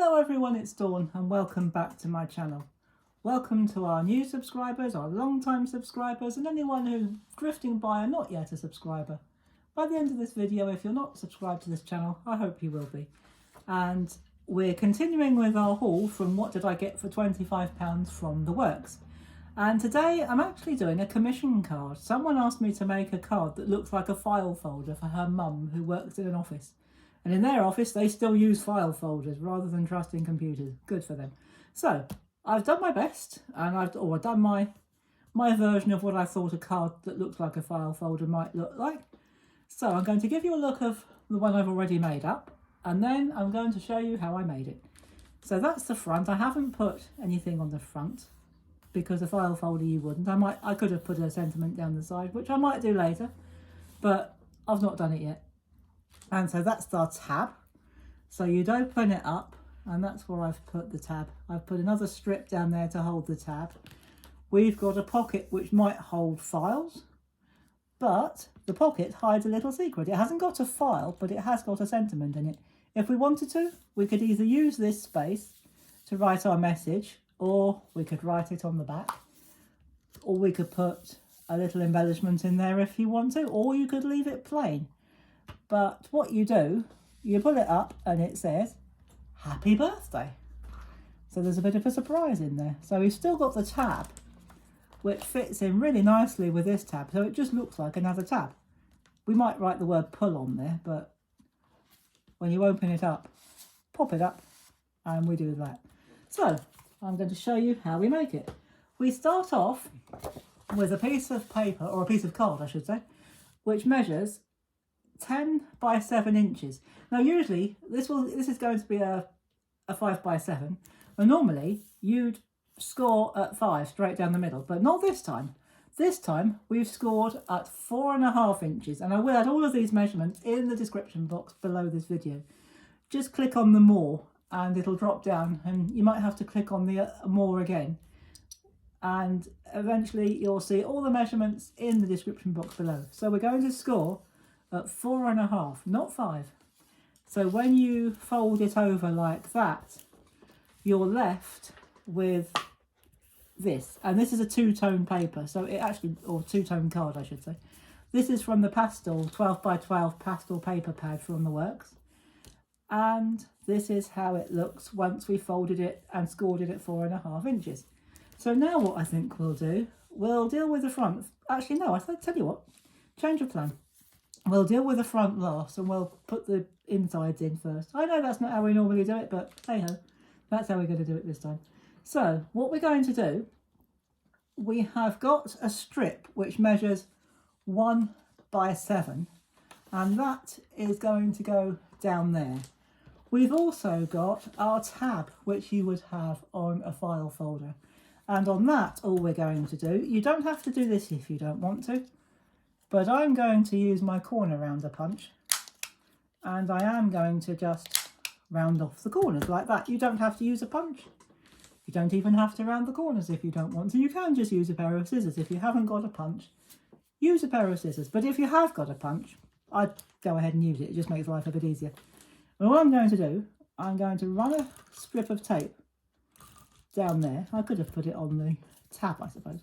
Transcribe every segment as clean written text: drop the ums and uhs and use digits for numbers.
Hello everyone, it's Dawn and welcome back to my channel. Welcome to our new subscribers, our long-time subscribers, and anyone who's drifting by and not yet a subscriber. By the end of this video, if you're not subscribed to this channel, I hope you will be. And we're continuing with our haul from What Did I Get for £25 from The Works. And today I'm actually doing a commission card. Someone asked me to make a card that looks like a file folder for her mum who works in an office. And in their office, they still use file folders rather than trusting computers. Good for them. So I've done my best, and I've done my version of what I thought a card that looks like a file folder might look like. So I'm going to give you a look of the one I've already made up, and then I'm going to show you how I made it. So that's the front. I haven't put anything on the front because a file folder you wouldn't. I could have put a sentiment down the side, which I might do later, but I've not done it yet. And so that's our tab. So you'd open it up, and that's where I've put the tab. I've put another strip down there to hold the tab. We've got a pocket which might hold files, but the pocket hides a little secret. It hasn't got a file, but it has got a sentiment in it. If we wanted to, we could either use this space to write our message, or we could write it on the back, or we could put a little embellishment in there if you want to, or you could leave it plain. But what you do, you pull it up and it says, Happy Birthday. So there's a bit of a surprise in there. So we've still got the tab, which fits in really nicely with this tab. So it just looks like another tab. We might write the word pull on there, but when you open it up, pop it up, and we do that. So I'm going to show you how we make it. We start off with a piece of paper, or a piece of card, I should say, which measures 10 by 7 inches. Now usually this is going to be a 5 by 7, and normally you'd score at 5 straight down the middle, but not this time. This time we've scored at 4.5 inches, and I will add all of these measurements in the description box below this video. Just click on the more and it'll drop down, and you might have to click on the more again, and eventually you'll see all the measurements in the description box below. So we're going to score at 4.5, not 5. So when you fold it over like that, you're left with this. And this is a two-tone paper, so it actually, or two-tone card I should say. This is from the pastel, 12 by 12 pastel paper pad from The Works. And this is how it looks once we folded it and scored it at 4.5 inches. So now what I think we'll do, we'll deal with the front. Actually no, tell you what, change of plan. We'll deal with the front last, and we'll put the insides in first. I know that's not how we normally do it, but hey ho, that's how we're going to do it this time. So what we're going to do, we have got a strip which measures 1 by 7, and that is going to go down there. We've also got our tab, which you would have on a file folder, and on that all we're going to do, you don't have to do this if you don't want to, but I'm going to use my corner rounder punch, and I am going to just round off the corners like that. You don't have to use a punch. You don't even have to round the corners if you don't want to. You can just use a pair of scissors. If you haven't got a punch, use a pair of scissors. But if you have got a punch, I'd go ahead and use it. It just makes life a bit easier. And what I'm going to do, I'm going to run a strip of tape down there. I could have put it on the tab, I suppose.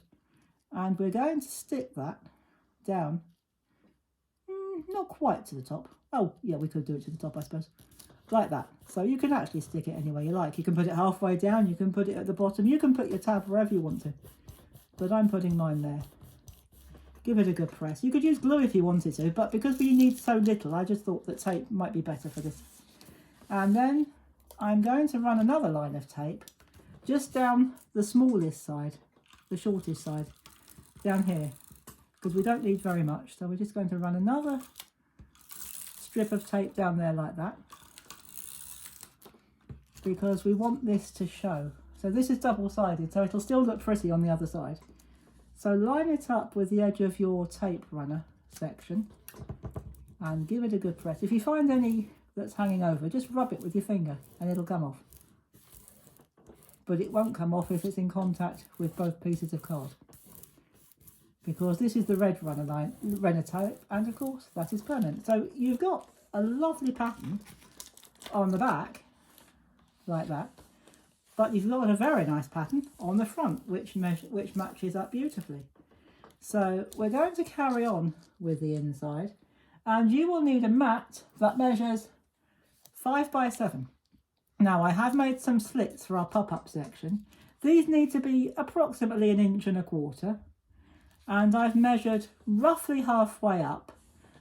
And we're going to stick that down, not quite to the top. Oh yeah, we could do it to the top, I suppose, like that. So you can actually stick it any way you like. You can put it halfway down, you can put it at the bottom, you can put your tab wherever you want to, but I'm putting mine there. Give it a good press. You could use glue if you wanted to, but because we need so little, I just thought that tape might be better for this. And then I'm going to run another line of tape just down the smallest side, the shortest side, down here, because we don't need very much. So we're just going to run another strip of tape down there like that, because we want this to show. So this is double-sided, so it'll still look pretty on the other side. So line it up with the edge of your tape runner section and give it a good press. If you find any that's hanging over, just rub it with your finger and it'll come off. But it won't come off if it's in contact with both pieces of card, because this is the red runner tape, and of course that is permanent. So you've got a lovely pattern on the back like that. But you've got a very nice pattern on the front, which matches up beautifully. So we're going to carry on with the inside, and you will need a mat that measures 5 by 7. Now I have made some slits for our pop-up section. These need to be approximately 1.25 inches, and I've measured roughly halfway up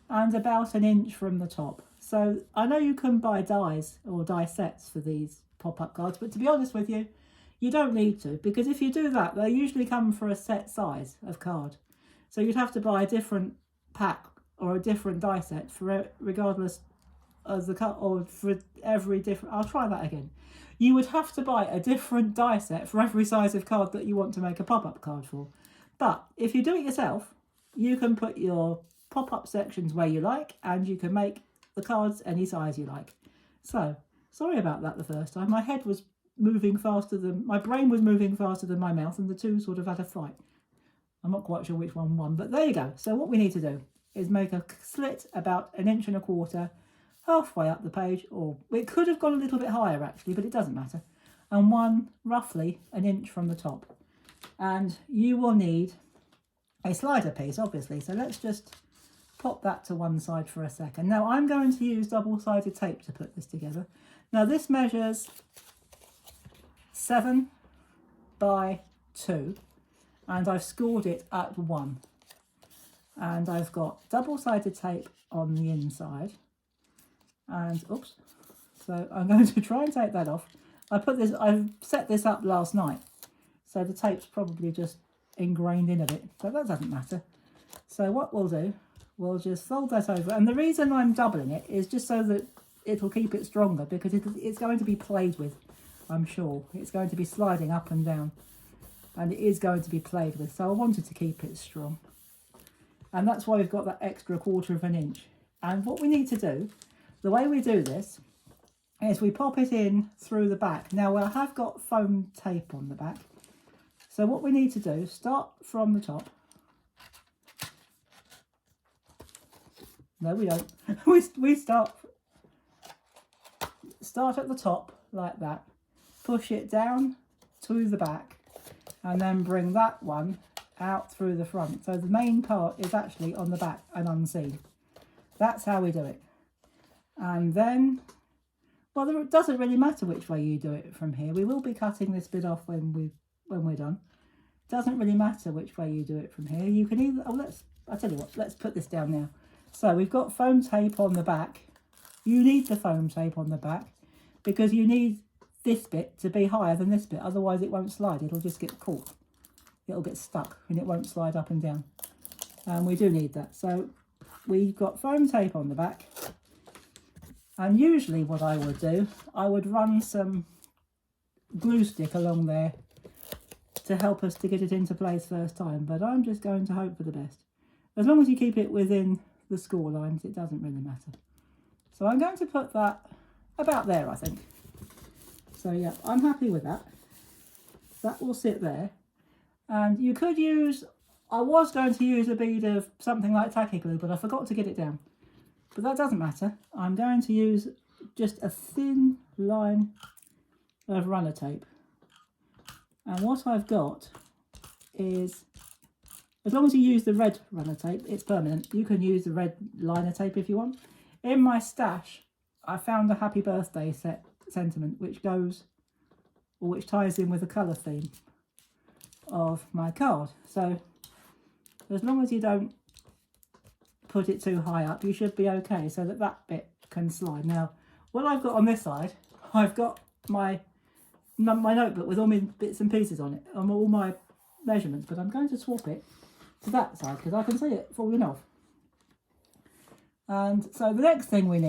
and about 1 inch from the top. So I know you can buy dies or die sets for these pop-up cards, but to be honest with you, you don't need to, because if you do that, they usually come for a set size of card. So you'd have to buy a different pack or a different die set for regardless of the cut, or for every different, I'll try that again. You would have to buy a different die set for every size of card that you want to make a pop-up card for. But if you do it yourself, you can put your pop-up sections where you like, and you can make the cards any size you like. So, sorry about that the first time. My head was moving faster than, my brain was moving faster than my mouth, and the two sort of had a fight. I'm not quite sure which one won, but there you go. So what we need to do is make a slit about 1.25 inches, halfway up the page, or it could have gone a little bit higher actually, but it doesn't matter, and one roughly 1 inch from the top. And you will need a slider piece, obviously, so let's just pop that to one side for a second. Now I'm going to use double-sided tape to put this together. Now this measures 7 by 2, and I've scored it at 1, and I've got double-sided tape on the inside. And oops, so I'm going to try and take that off. I set this up last night, so the tape's probably just ingrained in a bit, but that doesn't matter. So what we'll do, we'll just fold that over, and the reason I'm doubling it is just so that it'll keep it stronger, because it's going to be played with, I'm sure. It's going to be sliding up and down, and it is going to be played with, so I wanted to keep it strong. And that's why we've got that extra 1/4 inch. And what we need to do, the way we do this is we pop it in through the back. Now I have got foam tape on the back. So what we need to do, start from the top. No, we don't. we start at the top like that, push it down to the back, and then bring that one out through the front. So the main part is actually on the back and unseen. That's how we do it. And then, well, it doesn't really matter which way you do it from here. We will be cutting this bit off when we're done. Doesn't really matter which way you do it from here. You can either, I'll tell you what, let's put this down now. So we've got foam tape on the back. You need the foam tape on the back because you need this bit to be higher than this bit, otherwise it won't slide. It'll just get caught. It'll get stuck and it won't slide up and down. And we do need that. So we've got foam tape on the back. And usually what I would do, I would run some glue stick along there to help us to get it into place first time. But I'm just going to hope for the best. As long as you keep it within the score lines, it doesn't really matter. So I'm going to put that about there, I think. So yeah, I'm happy with that. That will sit there. And you could use, I was going to use a bead of something like tacky glue, but I forgot to get it down. But that doesn't matter. I'm going to use just a thin line of runner tape. And what I've got is, as long as you use the red runner tape, it's permanent. You can use the red liner tape if you want. In my stash, I found a happy birthday sentiment which goes, or which ties in with the colour theme of my card. So as long as you don't put it too high up, you should be okay, so that that bit can slide. Now what I've got on this side, I've got my notebook with all my bits and pieces on it, on all my measurements, but I'm going to swap it to that side because I can see it falling off. And so the next thing we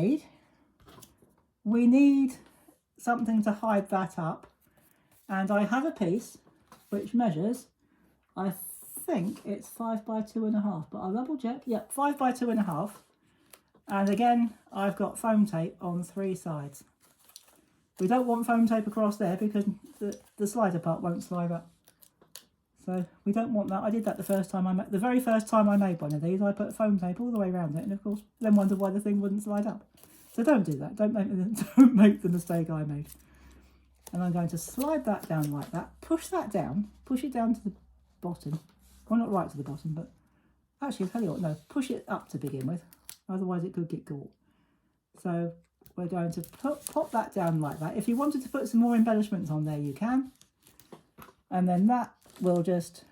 need something to hide that up, and I have a piece which measures, I think it's 5 by 2.5, but I'll double check. Yep, 5 by 2.5. And again, I've got foam tape on 3 sides. We don't want foam tape across there because the slider part won't slide up. So we don't want that. I did that the very first time I made one of these. I put foam tape all the way around it, and of course, then wondered why the thing wouldn't slide up. So don't do that. Don't make the mistake I made. And I'm going to slide that down like that, push that down, push it down to the bottom. Well, not right to the bottom, but actually, I'll tell you what, no, push it up to begin with, otherwise it could get caught. So we're going to pop that down like that. If you wanted to put some more embellishments on there, you can. And then that will just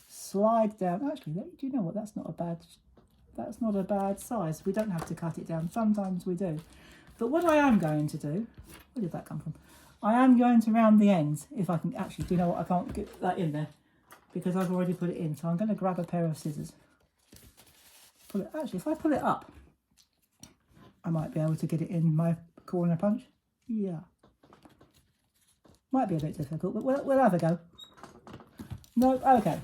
slide down. Actually, do you know what? That's not a bad size. We don't have to cut it down. Sometimes we do. But what I am going to do, where did that come from? I am going to round the ends. If I can, actually, do you know what? I can't get that in there because I've already put it in. So I'm going to grab a pair of scissors. Actually, if I pull it up, I might be able to get it in my corner punch. Yeah. Might be a bit difficult, but we'll have a go. No, okay.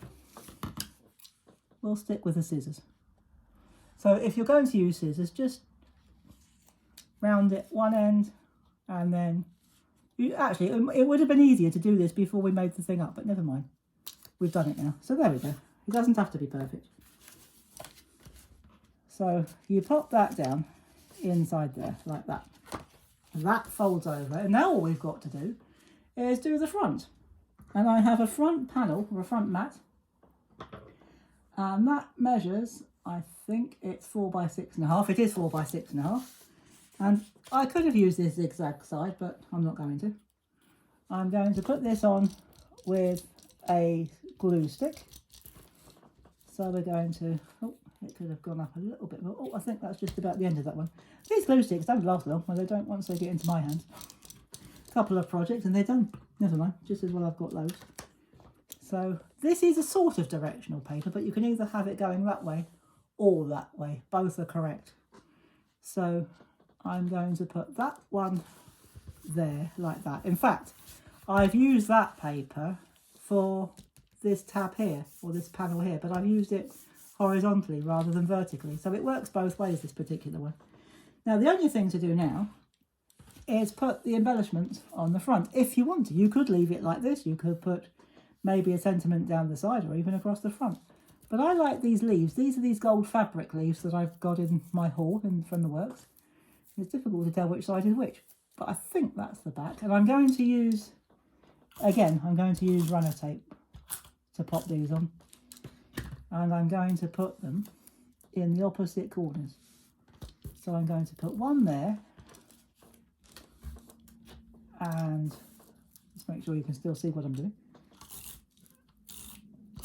We'll stick with the scissors. So if you're going to use scissors, just round it one end, and then actually it would have been easier to do this before we made the thing up, but never mind. We've done it now. So there we go. It doesn't have to be perfect. So you pop that down inside there like that. That folds over, and now all we've got to do is do the front. And I have a front panel or a front mat, and that measures, I think it's 4 by 6.5. It is 4 by 6.5, and I could have used this zigzag side, but I'm not going to. I'm going to put this on with a glue stick. So we're going to, oh, it could have gone up a little bit more. Oh, I think that's just about the end of that one. These glue sticks don't last long. Well, they don't once they get into my hands. A couple of projects and they're done. Never mind, just as well I've got loads. So this is a sort of directional paper, but you can either have it going that way or that way. Both are correct. So I'm going to put that one there like that. In fact, I've used that paper for this tab here, or this panel here, but I've used it horizontally rather than vertically. So it works both ways, this particular one. Now the only thing to do now is put the embellishments on the front. If you want to, you could leave it like this. You could put maybe a sentiment down the side or even across the front. But I like these leaves. These are these gold fabric leaves that I've got in my haul from the works. It's difficult to tell which side is which, but I think that's the back. And I'm going to use, again, I'm going to use runner tape to pop these on. And I'm going to put them in the opposite corners. So I'm going to put one there, and just make sure you can still see what I'm doing,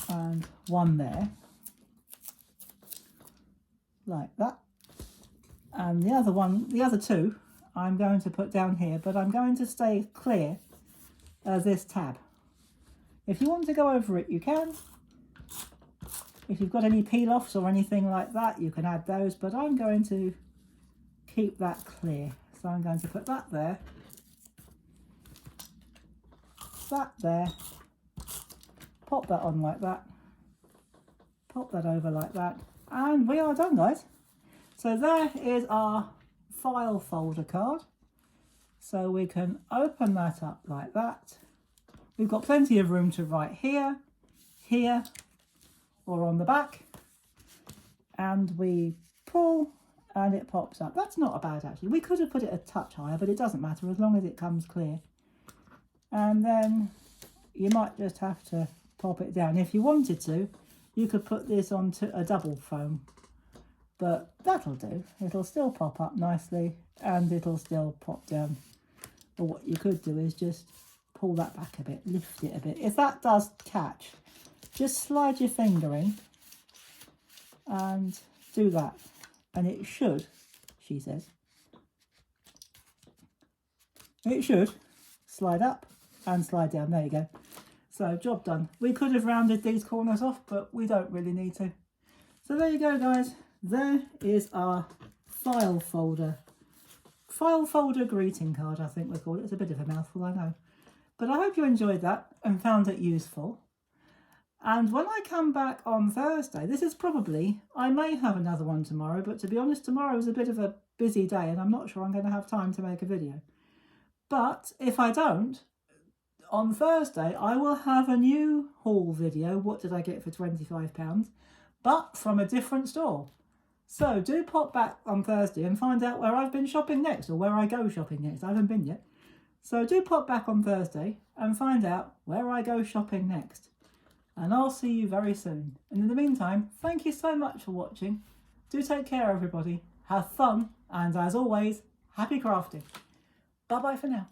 and one there like that, and the other two I'm going to put down here, but I'm going to stay clear of this tab. If you want to go over it, you can. If you've got any peel-offs or anything like that, you can add those, but I'm going to keep that clear. So I'm going to put that there, that there, pop that on like that, pop that over like that, and we are done, guys. So there is our file folder card. So we can open that up like that. We've got plenty of room to write here, here, or on the back, and we pull and it pops up. That's not bad actually. We could have put it a touch higher, but it doesn't matter as long as it comes clear. And then you might just have to pop it down. If you wanted to, you could put this onto a double foam, but that'll do. It'll still pop up nicely and it'll still pop down. But what you could do is just pull that back a bit, lift it a bit. If that does catch, just slide your finger in and do that, and it should, she says, it should slide up and slide down. There you go. So job done. We could have rounded these corners off, but we don't really need to. So there you go, guys. There is our file folder greeting card, I think we call it. It's a bit of a mouthful, I know. But I hope you enjoyed that and found it useful. And when I come back on Thursday, this is probably, I may have another one tomorrow, but to be honest, tomorrow is a bit of a busy day and I'm not sure I'm going to have time to make a video. But if I don't, on Thursday, I will have a new haul video. What did I get for £25? But from a different store. So do pop back on Thursday and find out where I've been shopping next, or where I go shopping next. I haven't been yet. So do pop back on Thursday and find out where I go shopping next. And I'll see you very soon. And in the meantime, thank you so much for watching. Do take care, everybody. Have fun, and as always, happy crafting. Bye bye for now.